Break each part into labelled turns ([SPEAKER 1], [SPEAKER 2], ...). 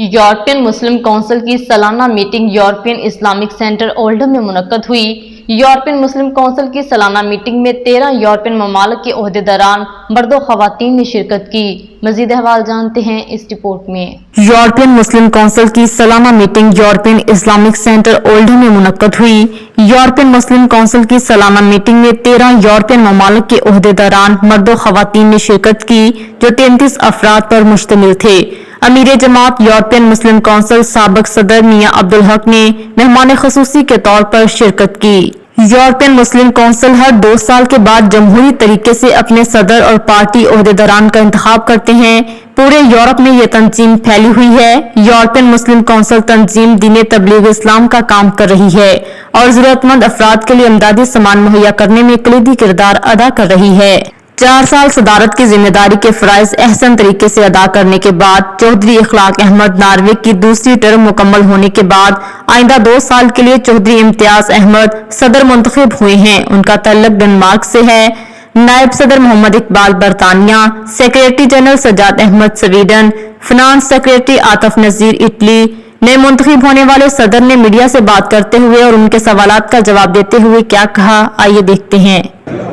[SPEAKER 1] European मुस्लिम council की सालाना meeting European Islamic centre Oldham में मुनक्कद हुई। यूरोपियन मुस्लिम काउंसिल की सालाना मीटिंग में 13 यूरोपियन ममालिक के ओहदेदारान मर्द और खवातीन ने शिरकत की। मजीद अहवाल जानते हैं इस रिपोर्ट में। यूरोपियन मुस्लिम काउंसिल की सालाना meeting European Islamic centre Oldham में मुनक्कद हुई। यूरोपियन मुस्लिम काउंसिल की सालाना मीटिंग में 13 यूरोपियन ममालिक के ओहदेदारान मर्द और खवातीन ने शिरकत की, जो 33 अफराद पर मुश्तमिल थे। अमीर जमात यूरोपियन मुस्लिम काउंसिल साबिक सदर मियां अब्दुल हक ने मेहमान खसूसी के तौर पर शिरकत की। यूरोपियन मुस्लिम काउंसिल हर 2 साल के बाद जमहूरी तरीके से अपने सदर और पार्टी ओहदेदारान का इंतखाब करते हैं। पूरे यूरोप में ये तंजीम फैली हुई है। यूरोपियन मुस्लिम काउंसिल तंजीम दीन तबलीग इस्लाम का काम कर रही है और जरूरतमंद अफराद के लिए इमदादी सामान मुहैया करने में कलीदी किरदार अदा कर रही है। 4 साल सदारत की जिम्मेदारी के फराइज अहसन तरीके से अदा करने के बाद चौधरी इखलाक अहमद नार्वे की दूसरी टर्म मुकम्मल होने के बाद आइंदा 2 साल के लिए चौधरी इम्तियाज अहमद सदर मुंतखब हुए हैं। उनका तल्लक डेनमार्क से है। नायब सदर मोहम्मद इकबाल बरतानिया, secretary general Sajjad Ahmed Sweden, finance secretary Atif Nazir Italy. नए मुंतखब होने वाले सदर ने मीडिया से बात करते हुए और उनके सवालात का जवाब देते हुए क्या कहा, आइए देखते हैं।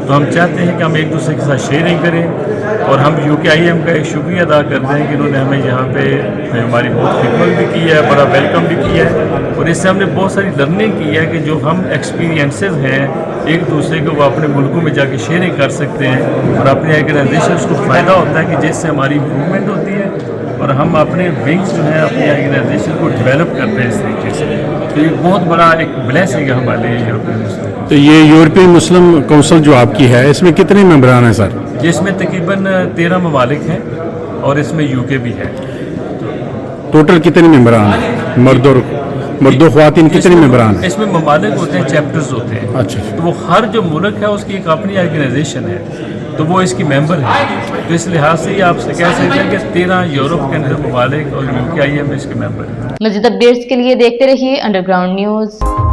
[SPEAKER 2] तो हम चाहते हैं कि हम एक दूसरे के साथ शेयरिंग करें और हम UKIM का एक शुक्रिया अदा करते हैं कि इन्होंने हमें यहाँ पे हमारी बहुत खिदमत भी की है, बड़ा वेलकम भी किया है और इससे हमने बहुत सारी लर्निंग की है कि जो हम एक्सपीरियंसेस हैं एक दूसरे को वो अपने मुल्कों में जाके शेयरिंग कर सकते हैं और अपने ऑर्गेनाइजेशन को फ़ायदा होता है कि जिससे हमारी इम्प्रूवमेंट होती है और हम अपने विंग्स जो है अपनी ऑर्गेनाइजेशन को डेवलप करते हैं इस तरीके से। तो ये बहुत बड़ा एक ब्लेसिंग है हमारे लिए यूरोपियन मुस्लिम।
[SPEAKER 3] तो ये यूरोपियन मुस्लिम काउंसिल जो आपकी है इसमें कितने मेंबरान हैं सर?
[SPEAKER 2] जिसमें तकरीबन 13 ममालिक हैं और इसमें UK भी है।
[SPEAKER 3] टोटल कितने मेंबरान हैं? मर्दो ख्वातीन कितने मेंबरान हैं?
[SPEAKER 2] इसमें ममालिक होते हैं, चैप्टर्स होते हैं।
[SPEAKER 3] अच्छा।
[SPEAKER 2] तो वो हर जो मुल्क है उसकी एक अपनी ऑर्गेनाइजेशन है, तो वो इसकी मेंबर है। तो इस लिहाज से ये आपसे कह सकते हैं कि 13 यूरोप के अंदर ममालिक और UKIM इसके मेंबर हैं।
[SPEAKER 1] मज़ीद अपडेट्स के लिए देखते रहिए अंडरग्राउंड न्यूज़।